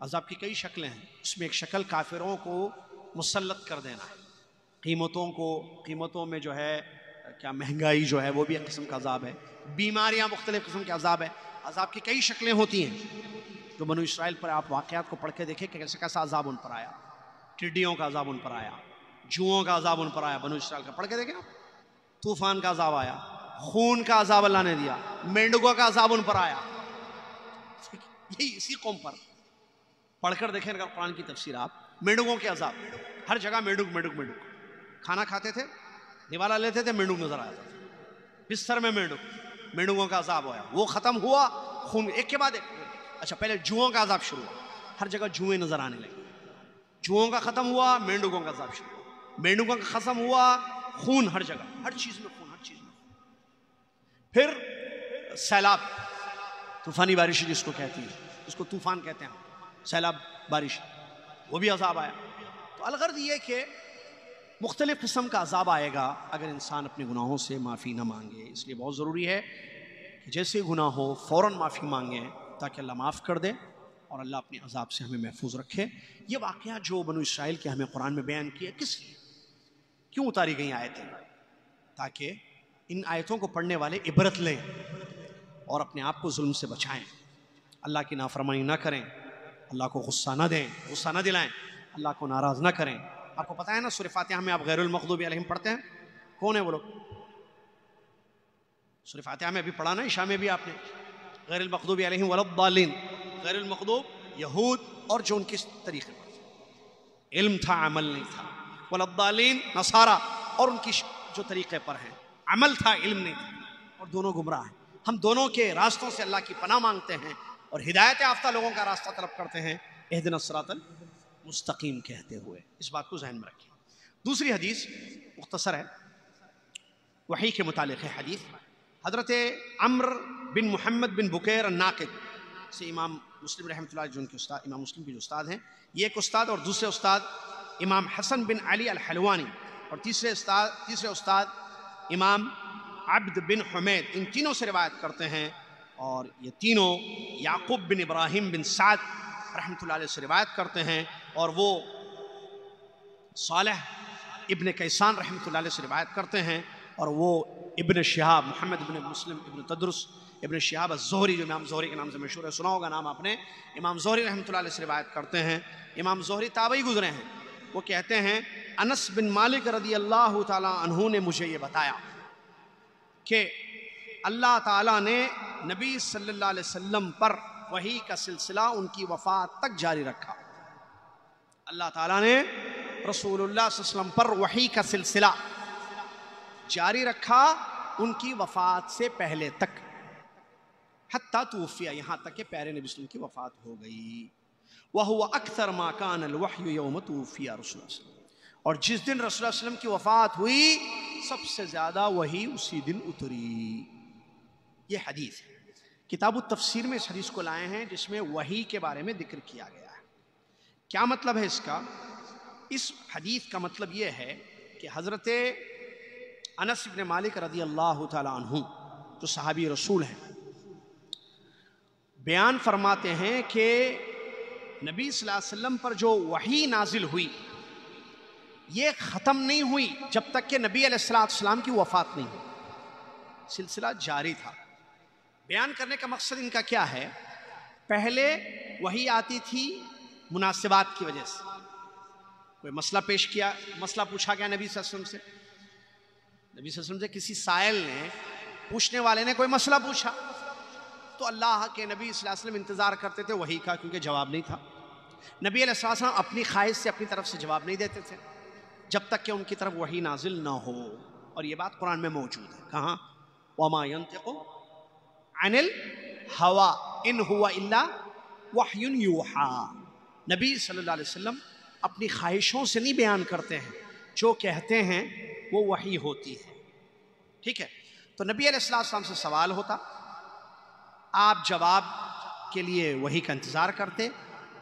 عذاب کی کئی شکلیں ہیں، اس میں ایک شکل کافروں کو مسلط کر دینا ہے۔ قیمتوں میں جو ہے کیا مہنگائی جو ہے وہ بھی ایک قسم کا عذاب ہے، بیماریاں مختلف قسم کے عذاب ہے۔ عذاب کی کئی شکلیں ہوتی ہیں جو بنو اسرائیل پر آپ واقعات کو پڑھ کے دیکھیں کہ کیسے کیسا عذاب ان پر آیا۔ ٹڈیوں کا عذاب ان پر آیا، جوؤں کا عذاب ان پر آیا، بنو اسرائیل کا پڑھ کے دیکھیں آپ۔ طوفان کا عذاب آیا، خون کا عذاب اللہ نے دیا، مینڈکوں کا عذاب ان پر آیا، یہی اسی قوم پر پڑھ کر دیکھیں اگر قرآن کی تفسیر آپ۔ مینڈکوں کے عذاب، ہر جگہ مینڈک، کھانا کھاتے تھے نوالا لیتے تھے مینڈک نظر آیا تھا، بستر میں مینڈکوں کا عذاب ہوا، وہ ختم ہوا، خون ایک کے بعد ایک۔ اچھا، پہلے جوؤں کا عذاب شروع ہوا، ہر جگہ جوئیں نظر آنے لگے، جوؤں کا ختم ہوا، مینڈکوں کا عذاب شروع ہوا، مینڈکوں کا ختم ہوا، خون ہر جگہ، ہر چیز میں خون، ہر چیز میں خون۔ پھر سیلاب، طوفانی بارش جس کو کہتی ہے، اس کو طوفان کہتے ہیں، سیلاب بارش، وہ بھی عذاب آیا۔ تو الغرض یہ کہ مختلف قسم کا عذاب آئے گا اگر انسان اپنے گناہوں سے معافی نہ مانگے۔ اس لیے بہت ضروری ہے کہ جیسے گناہ ہو فوراً معافی مانگیں تاکہ اللہ معاف کر دے اور اللہ اپنے عذاب سے ہمیں محفوظ رکھے۔ یہ واقعہ جو بنو اسرائیل کے ہمیں قرآن میں بیان کیا، کس لیے، کیوں اتاری گئی آیتیں؟ تاکہ ان آیتوں کو پڑھنے والے عبرت لیں اور اپنے آپ کو ظلم سے بچائیں، اللہ کی نافرمانی نہ کریں، اللہ کو غصہ نہ دیں، غصہ نہ دلائیں، اللہ کو ناراض نہ کریں۔ آپ کو پتہ ہے نا سورہ فاتحہ میں آپ غیر المغضوب علیہم پڑھتے ہیں، کون ہیں وہ لوگ؟ سورہ فاتحہ میں ابھی پڑھا نا، عشاء میں بھی آپ نے، غیر المغضوب علیہم ولا الضالین، غیر المغضوب یہود اور جو ان کے طریقے پر علم تھا عمل نہیں تھا، ولا الضالین نصارہ اور ان کی جو طریقے پر ہیں، عمل تھا علم نہیں تھا، اور دونوں گمراہ ہیں۔ ہم دونوں کے راستوں سے اللہ کی پناہ مانگتے ہیں اور ہدایت یافتہ لوگوں کا راستہ طلب کرتے ہیں، اہدنا الصراط مستقیم کہتے ہوئے۔ اس بات کو ذہن میں رکھیں۔ دوسری حدیث مختصر ہے، وحی کے متعلق ہے حدیث۔ حضرت عمر بن محمد بن بکیر الناقد سے امام مسلم رحمۃ اللہ جو ان کے استاد، امام مسلم کے جو استاد ہیں، یہ ایک استاد، اور دوسرے استاد امام حسن بن علی الحلوانی، اور تیسرے استاد امام عبد بن حمید، ان تینوں سے روایت کرتے ہیں، اور یہ تینوں یعقوب بن ابراہیم بن سعد رحمۃ اللہ علیہ سے روایت کرتے ہیں، اور وہ صالح ابن کیسان رحمۃ اللہ علیہ سے روایت کرتے ہیں، اور وہ ابن شہاب محمد ابن مسلم ابن تدرس ابن شہاب الزہری جو امام زہری کے نام سے مشہور ہے، سنا ہوگا نام آپ نے، امام زہری رحمۃ اللہ علیہ سے روایت کرتے ہیں۔ امام زہری تابعی گزرے ہیں، وہ کہتے ہیں انس بن مالک رضی اللہ تعالی عنہ نے مجھے یہ بتایا کہ اللہ تعالیٰ نے نبی صلی اللہ علیہ وسلم پر وحی کا سلسلہ ان کی وفات تک جاری رکھا۔ اللہ تعالیٰ نے رسول اللہ صلی اللہ علیہ وسلم پر وحی کا سلسلہ جاری رکھا ان کی وفات سے پہلے تک، حتیٰ توفیہ، یہاں تک کہ پیارے نبی صلی اللہ علیہ وسلم کی وفات ہو گئی۔ وَهُوَ أَكْثَرُ مَا كَانَ الْوَحْيُ يَوْمَ تُوفِيَ رسول اللہ صلی اللہ علیہ وسلم، اور جس دن رسول اللہ صلی اللہ علیہ وسلم کی وفات ہوئی سب سے زیادہ وحی اسی دن اتری۔ یہ حدیث ہے. کتاب التفسیر میں اس حدیث کو لائے ہیں جس میں وحی کے بارے میں ذکر کیا گیا ہے. کیا مطلب ہے اس کا؟ اس حدیث کا مطلب یہ ہے کہ حضرت انس بن مالک رضی اللہ تعالی عنہ جو صحابی رسول ہیں بیان فرماتے ہیں کہ نبی صلی اللہ علیہ وسلم پر جو وحی نازل ہوئی یہ ختم نہیں ہوئی جب تک کہ نبی علیہ السلام کی وفات نہیں ہوئی، سلسلہ جاری تھا. بیان کرنے کا مقصد ان کا کیا ہے؟ پہلے وحی آتی تھی مناسبات کی وجہ سے، کوئی مسئلہ پیش کیا، مسئلہ پوچھا گیا نبی صلی اللہ علیہ وسلم سے، نبی صلی اللہ علیہ وسلم سے کسی سائل نے، پوچھنے والے نے کوئی مسئلہ پوچھا تو اللہ کے نبی صلی اللہ علیہ وسلم انتظار کرتے تھے وحی کا، کیونکہ جواب نہیں تھا. نبی علیہ السلام اپنی خواہش سے اپنی طرف سے جواب نہیں دیتے تھے جب تک کہ ان کی طرف وحی نازل نہ ہو. اور یہ بات قرآن میں موجود ہے. کہاں؟ وَمَا يَنْطِقُ عَنِ الْهَوَىٰ إِنْ هُوَ إِلَّا وَحْيٌ يُوحَىٰ. نبی صلی اللہ علیہ وسلم اپنی خواہشوں سے نہیں بیان کرتے ہیں، جو کہتے ہیں وہ وحی ہوتی ہے. ٹھیک ہے؟ تو نبی علیہ السلام سے سوال ہوتا، آپ جواب کے لیے وحی کا انتظار کرتے،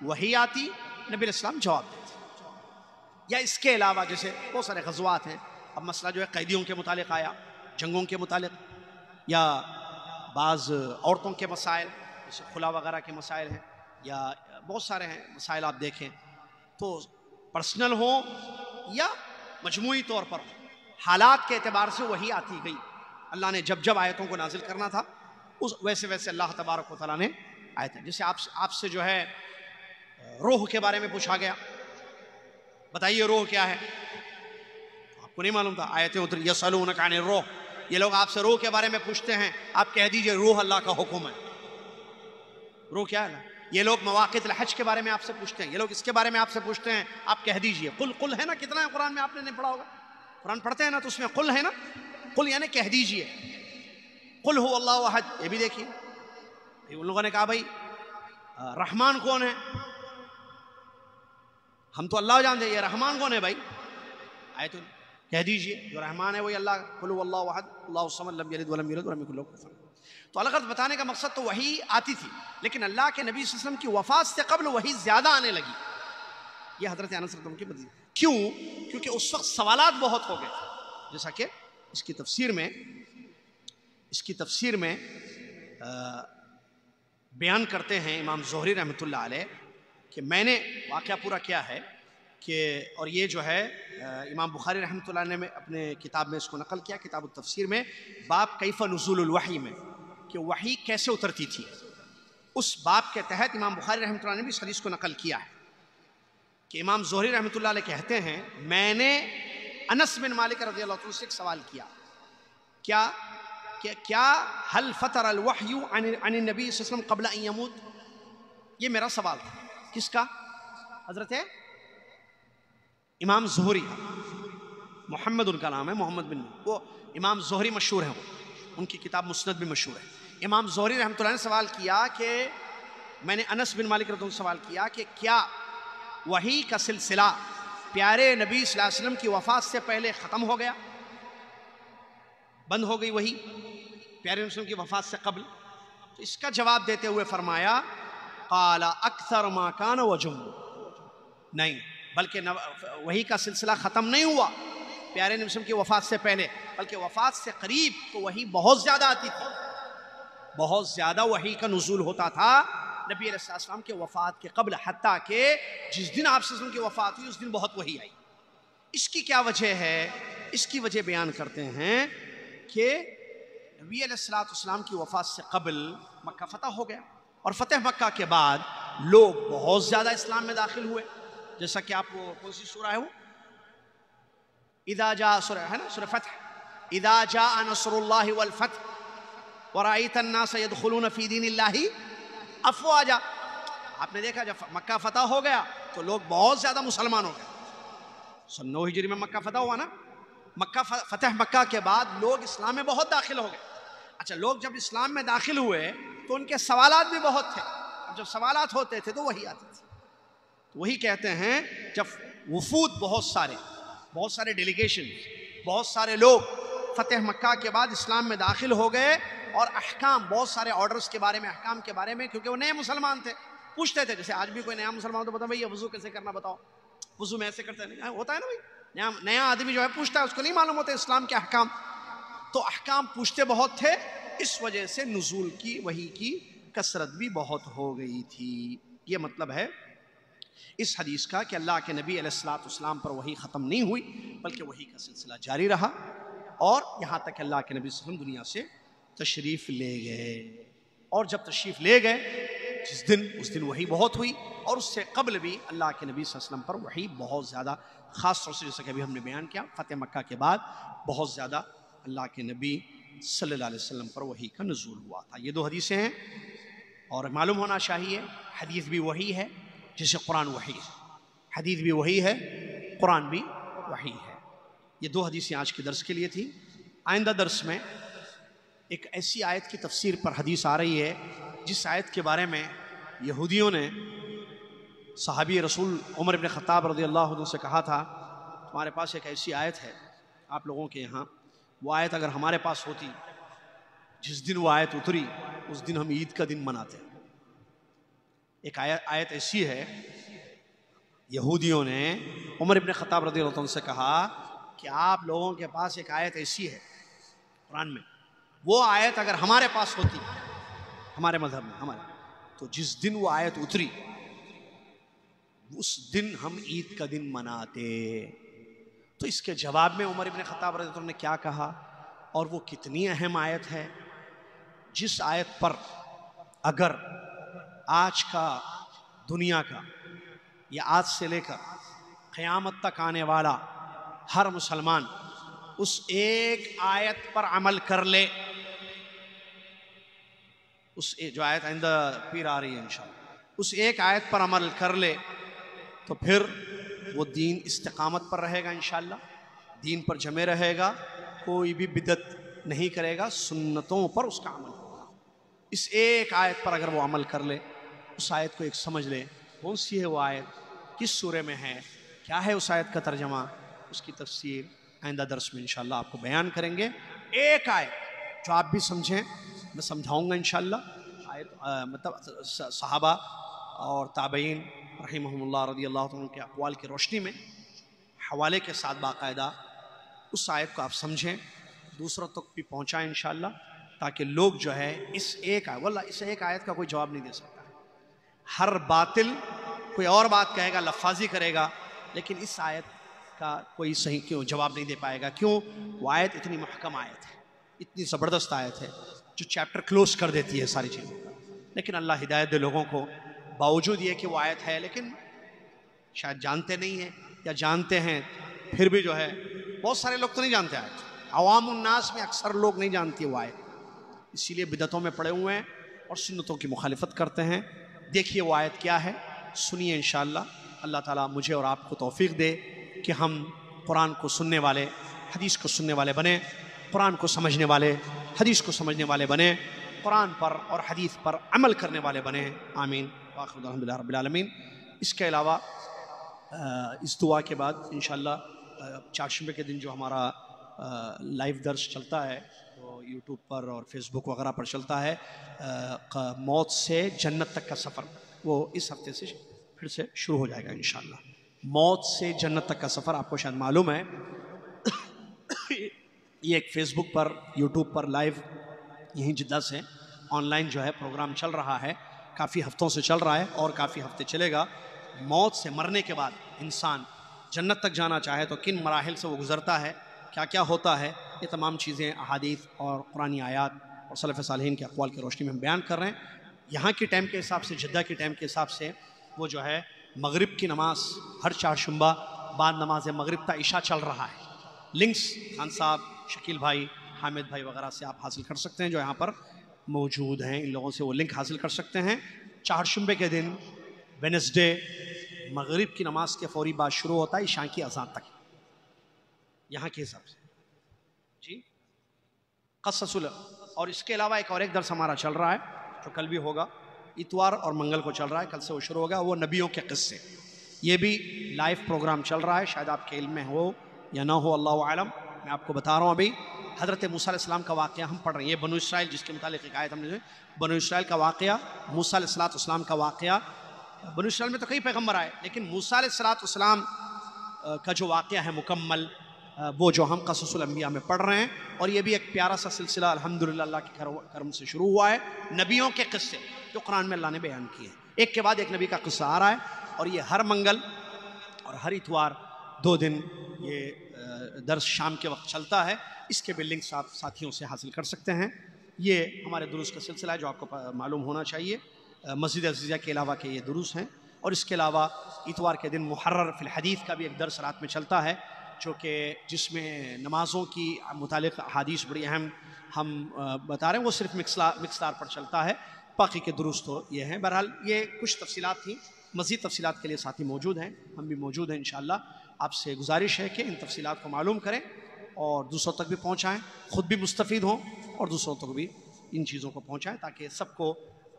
وحی آتی، نبی علیہ السلام جواب دیتے. یا اس کے علاوہ جیسے بہت سارے غزوات ہیں، اب مسئلہ جو ہے قیدیوں کے متعلق آیا، جنگوں کے متعلق، یا بعض عورتوں کے مسائل جیسے خلا وغیرہ کے مسائل ہیں، یا بہت سارے ہیں مسائل آپ دیکھیں تو پرسنل ہوں یا مجموعی طور پر حالات کے اعتبار سے وحی آتی گئی. اللہ نے جب جب آیتوں کو نازل کرنا تھا ویسے ویسے اللہ تبارک و تعالیٰ نے آیتیں، جیسے آپ سے جو ہے روح کے بارے میں پوچھا گیا، بتائیے روح کیا ہے، آپ کو نہیں معلوم تھا، آیتیں اتری یسألونک عن الروح، یہ لوگ آپ سے روح کے بارے میں پوچھتے ہیں، آپ کہہ دیجئے روح اللہ کا حکم ہے. روح کیا ہے؟ یہ لوگ مواقیت الحج کے بارے میں آپ سے پوچھتے ہیں، یہ لوگ اس کے بارے میں آپ سے پوچھتے ہیں، آپ کہہ دیجئے قل ہے نا. کتنا ہے قرآن میں؟ آپ نے نہیں پڑھا ہوگا، قرآن پڑھتے ہیں نا تو اس میں قل ہے نا، قل یعنی کہہ دیجئے. قل هو اللہ احد، یہ بھی دیکھیے ان لوگوں نے کہا بھائی رحمان کون ہے؟ ہم تو اللہ جانتے ہیں، یہ رحمان کون ہے بھائی؟ آیت کہہ دیجئے جو رحمان ہے وہی اللہ. قل هو اللہ احد اللہ الصمد لم یلد ولم یولد ولم یکن له کفوا احد. تو الگ بتانے کا مقصد تو وحی آتی تھی، لیکن اللہ کے نبی صلی اللہ علیہ وسلم کی وفات سے قبل وحی زیادہ آنے لگی. یہ حضرت انس رضی اللہ عنہ کی بدی. کیوں؟ کیونکہ اس وقت سوالات بہت ہو گئے، جیسا کہ اس کی تفسیر میں بیان کرتے ہیں امام زہری رحمۃ اللہ علیہ کہ میں نے واقعہ پورا کیا ہے کہ، اور یہ جو ہے امام بخاری رحمۃ اللہ علیہ نے اپنے کتاب میں اس کو نقل کیا، کتاب التفسیر میں، باب کیف نزول الوحی میں، کہ وحی کیسے اترتی تھی. اس باب کے تحت امام بخاری رحمۃ اللہ علیہ نے بھی اس حدیث کو نقل کیا ہے کہ امام زہری رحمۃ اللہ علیہ کہتے ہیں میں نے انس بن مالک رضی اللہ عنہ سے ایک سوال کیا، کیا هل فتر الوحی عن النبی صلی اللہ علیہ وسلم قبل ان يموت؟ یہ میرا سوال تھا. کس کا؟ حضرت امام زہری، محمد ان کا نام ہے، محمد بن، وہ امام زہری مشہور ہیں، وہ ان کی کتاب مسند بھی مشہور ہے. امام زہری رحمۃ اللہ نے سوال کیا کہ میں نے انس بن مالک رضی اللہ عنہ سے سوال کیا کہ کیا وحی کا سلسلہ پیارے نبی صلی اللہ علیہ وسلم کی وفات سے پہلے ختم ہو گیا، بند ہو گئی وحی پیارے نبی صلی اللہ علیہ وسلم کی وفات سے قبل؟ تو اس کا جواب دیتے ہوئے فرمایا قال اکثر ما کان وجم، نہیں، بلکہ وحی کا سلسلہ ختم نہیں ہوا پیارے نبی صلی اللہ علیہ وسلم کی وفات سے پہلے، بلکہ وفات سے قریب تو وحی بہت زیادہ آتی تھی، بہت زیادہ وحی کا نزول ہوتا تھا نبی علیہ السلام کے وفات کے قبل، حتیٰ کہ جس دن آپ صلی اللہ علیہ وسلم کی وفات ہوئی اس دن بہت وحی آئی. اس کی کیا وجہ ہے؟ اس کی وجہ بیان کرتے ہیں کہ نبی علیہ السلام کی وفات سے قبل مکہ فتح ہو گیا، اور فتح مکہ کے بعد لوگ بہت زیادہ اسلام میں داخل ہوئے، جیسا کہ آپ کو کون سی سورہ ہے وہ؟ اذا جاء، سورہ ہے نا، سورہ فتح، اذا جاء نصر اللہ والفتح ورأیت الناس يدخلون فی دین اللہ افواجا. آپ نے دیکھا جب مکہ فتح ہو گیا تو لوگ بہت زیادہ مسلمان ہو گئے. 9 ہجری میں مکہ فتح ہوا نا، فتح مکہ کے بعد لوگ اسلام میں بہت داخل ہو گئے. اچھا، لوگ جب اسلام میں داخل ہوئے تو ان کے سوالات بھی بہت تھے، اب جب سوالات ہوتے تھے تو وہی آتی تھی. وہی کہتے ہیں جب وفود بہت سارے ڈیلیگیشن، بہت سارے لوگ فتح مکہ کے بعد اسلام میں داخل ہو گئے اور احکام، بہت سارے آرڈرز کے بارے میں، احکام کے بارے میں، کیونکہ وہ نئے مسلمان تھے، پوچھتے تھے. جیسے آج بھی کوئی نیا مسلمان تو بتا بھائی یہ وضو کیسے کرنا بتاؤ، وضو میں ایسے کرتے نہیں ہوتا ہے نا بھائی. نیا آدمی جو ہے پوچھتا ہے، اس کو نہیں معلوم ہوتے اسلام کے احکام. تو احکام پوچھتے بہت تھے، اس وجہ سے نزول کی وحی کی کثرت بھی بہت ہو گئی تھی. یہ مطلب ہے اس حدیث کا کہ اللہ کے نبی علیہ الصلوۃ والسلام پر وحی ختم نہیں ہوئی، بلکہ وحی کا سلسلہ جاری رہا، اور یہاں تک کہ اللہ کے نبی صلی اللہ علیہ وسلم دنیا سے تشریف لے گئے. اور جب تشریف لے گئے اس دن وحی بہت ہوئی، اور اس سے قبل بھی اللہ کے نبی صلی اللہ علیہ وسلم پر وحی بہت زیادہ، خاص طور سے جیسا کہ ابھی ہم نے بیان کیا، فتح مکہ کے بعد بہت زیادہ اللہ کے نبی صلی اللہ علیہ وسلم پر وحی کا نزول ہوا تھا. یہ 2 حدیثیں ہیں، اور معلوم ہونا چاہیے حدیث بھی وحی ہے جیسے قرآن وحی ہے، حدیث بھی وحی ہے، قرآن بھی وحی ہے. یہ 2 حدیثیں آج کے درس کے لیے تھی. آئندہ درس میں ایک ایسی آیت کی تفسیر پر حدیث آ رہی ہے جس آیت کے بارے میں یہودیوں نے صحابی رسول عمر بن خطاب رضی اللہ عنہ سے کہا تھا تمہارے پاس ایک ایسی آیت ہے آپ لوگوں کے یہاں، وہ آیت اگر ہمارے پاس ہوتی، جس دن وہ آیت اتری اس دن ہم عید کا دن مناتے. ایک آیت ایسی ہے، یہودیوں نے عمر بن خطاب رضی اللہ عنہ سے کہا کہ آپ لوگوں کے پاس ایک آیت ایسی ہے قرآن میں، وہ آیت اگر ہمارے پاس ہوتی، ہمارے مذہب میں ہمارے، تو جس دن وہ آیت اتری اس دن ہم عید کا دن مناتے. تو اس کے جواب میں عمر بن خطاب رضی اللہ عنہ نے کیا کہا، اور وہ کتنی اہم آیت ہے، جس آیت پر اگر آج کا دنیا کا یا آج سے لے کر قیامت تک آنے والا ہر مسلمان اس ایک آیت پر عمل کر لے، اس جو آیت آئندہ پیر آ رہی ہے انشاءاللہ، اس ایک آیت پر عمل کر لے تو پھر وہ دین استقامت پر رہے گا انشاءاللہ، دین پر جمے رہے گا، کوئی بھی بدعت نہیں کرے گا، سنتوں پر اس کا عمل ہوگا. اس ایک آیت پر اگر وہ عمل کر لے، اس آیت کو ایک سمجھ لے، کون سی ہے وہ آیت، کس سورے میں ہے، کیا ہے اس آیت کا ترجمہ، اس کی تفسیر آئندہ درس میں انشاءاللہ آپ کو بیان کریں گے. ایک آیت جو آپ بھی سمجھیں، میں سمجھاؤں گا انشاءاللہ. آیت مطلب صحابہ اور تابعین رحمہم اللہ رضی اللہ عنہ کے اقوال کی روشنی میں حوالے کے ساتھ باقاعدہ اس آیت کو آپ سمجھیں، دوسروں تک بھی پہنچائیں انشاءاللہ، تاکہ لوگ جو ہے اس ایک آیت، واللہ اس ایک آیت کا کوئی جواب نہیں دے سکتا. ہر باطل کوئی اور بات کہے گا، لفاظی کرے گا، لیکن اس آیت کا کوئی صحیح کیوں جواب نہیں دے پائے گا. کیوں؟ وہ آیت اتنی محکم آیت ہے، اتنی زبردست آیت ہے جو چیپٹر کلوز کر دیتی ہے ساری چیزوں کا. لیکن اللہ ہدایت دے لوگوں کو، باوجود یہ کہ وہ آیت ہے لیکن شاید جانتے نہیں ہیں، یا جانتے ہیں پھر بھی جو ہے، بہت سارے لوگ تو نہیں جانتے آیت، عوام الناس میں اکثر لوگ نہیں جانتی وہ آیت، اسی لیے بدعتوں میں پڑے ہوئے ہیں اور سنتوں کی مخالفت کرتے ہیں. دیکھیے وہ آیت کیا ہے، سنیے انشاءاللہ. اللہ تعالیٰ مجھے اور آپ کو توفیق دے کہ ہم قرآن کو سننے والے، حدیث کو سننے والے بنیں، قرآن کو سمجھنے والے، حدیث کو سمجھنے والے بنیں، قرآن پر اور حدیث پر عمل کرنے والے بنیں. آمین. وآخر دعوانا الحمدللہ رب العالمین. اس کے علاوہ اس دعا کے بعد انشاءاللہ چہارشنبے کے دن جو ہمارا لائیو درس چلتا ہے وہ یوٹیوب پر اور فیس بک وغیرہ پر چلتا ہے، موت سے جنت تک کا سفر، وہ اس ہفتے سے پھر سے شروع ہو جائے گا انشاءاللہ. موت سے جنت تک کا سفر آپ کو شاید معلوم ہے، یہ ایک فیس بک پر، یوٹیوب پر لائیو یہیں جدہ سے آن لائن جو ہے پروگرام چل رہا ہے، کافی ہفتوں سے چل رہا ہے اور کافی ہفتے چلے گا. موت سے مرنے کے بعد انسان جنت تک جانا چاہے تو کن مراحل سے وہ گزرتا ہے، کیا کیا ہوتا ہے، یہ تمام چیزیں احادیث اور قرآنی آیات اور سلف صالحین کے اقوال کی روشنی میں ہم بیان کر رہے ہیں. یہاں کی ٹائم کے حساب سے، جدہ کی ٹائم کے حساب سے وہ جو ہے مغرب کی نماز ہر چہارشنبہ بعد نماز مغرب تا عشاء چل رہا ہے. لنکس خان صاحب، شکیل بھائی، حامد بھائی وغیرہ سے آپ حاصل کر سکتے ہیں جو یہاں پر موجود ہیں، ان لوگوں سے وہ لنک حاصل کر سکتے ہیں. چہارشنبے کے دن وینسڈے مغرب کی نماز کے فوری بعد شروع ہوتا ہے عشاء کی اذان تک، یہاں کے حساب سے جی قصص. اور اس کے علاوہ ایک درس ہمارا چل رہا ہے جو کل بھی ہوگا، اتوار اور منگل کو چل رہا ہے، کل سے وہ شروع ہوگا، وہ نبیوں کے قصے. یہ بھی لائیو پروگرام چل رہا ہے، شاید آپ کے علم میں ہو یا نہ ہو، اللہ عالم. میں آپ کو بتا رہا ہوں ابھی حضرت موسیٰ علیہ السلام کا واقعہ ہم پڑھ رہے ہیں. یہ بنو اسرائیل جس کے متعلق ایک آیت ہم نے بنو اسرائیل کا واقعہ، موسیٰ علیہ السلام کا واقعہ. بنو اسرائیل میں تو کئی پیغمبر آئے، لیکن موسیٰ علیہ السلام کا جو واقعہ ہے مکمل، وہ جو ہم قصص الانبیاء میں پڑھ رہے ہیں. اور یہ بھی ایک پیارا سا سلسلہ الحمدللہ اللہ کے کرم سے شروع ہوا ہے. نبیوں کے قصے جو قرآن میں اللہ نے بیان کیے ہیں، ایک کے بعد ایک نبی کا قصہ آ رہا ہے. اور یہ ہر منگل اور ہر اتوار 2 دن یہ درس شام کے وقت چلتا ہے. اس کے بھی لنکس آپ ساتھیوں سے حاصل کر سکتے ہیں. یہ ہمارے دروس کا سلسلہ ہے جو آپ کو معلوم ہونا چاہیے. مسجد عزیزہ کے علاوہ کے یہ دروس ہیں. اور اس کے علاوہ اتوار کے دن محرر فی الحدیث کا بھی ایک درس رات میں چلتا ہے، جو کہ جس میں نمازوں کی متعلق حدیث بڑی اہم ہم بتا رہے ہیں. وہ صرف مکسدار پر چلتا ہے، باقی کے دروس تو یہ ہیں. بہرحال یہ کچھ تفصیلات تھیں. مزید تفصیلات کے لیے ساتھی موجود ہیں، ہم بھی موجود ہیں انشاءاللہ. آپ سے گزارش ہے کہ ان تفصیلات کو معلوم کریں اور دوسروں تک بھی پہنچائیں، خود بھی مستفید ہوں اور دوسروں تک بھی ان چیزوں کو پہنچائیں تاکہ سب کو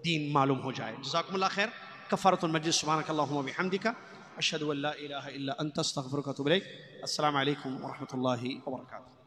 دین معلوم ہو جائے. جزاکم اللہ خیر. کفارۃ المجلس سبحانک اللہم وبحمدک اشہد ان لا الہ الا انت استغفرک واتوب الیک. السلام علیکم ورحمۃ اللہ وبرکاتہ.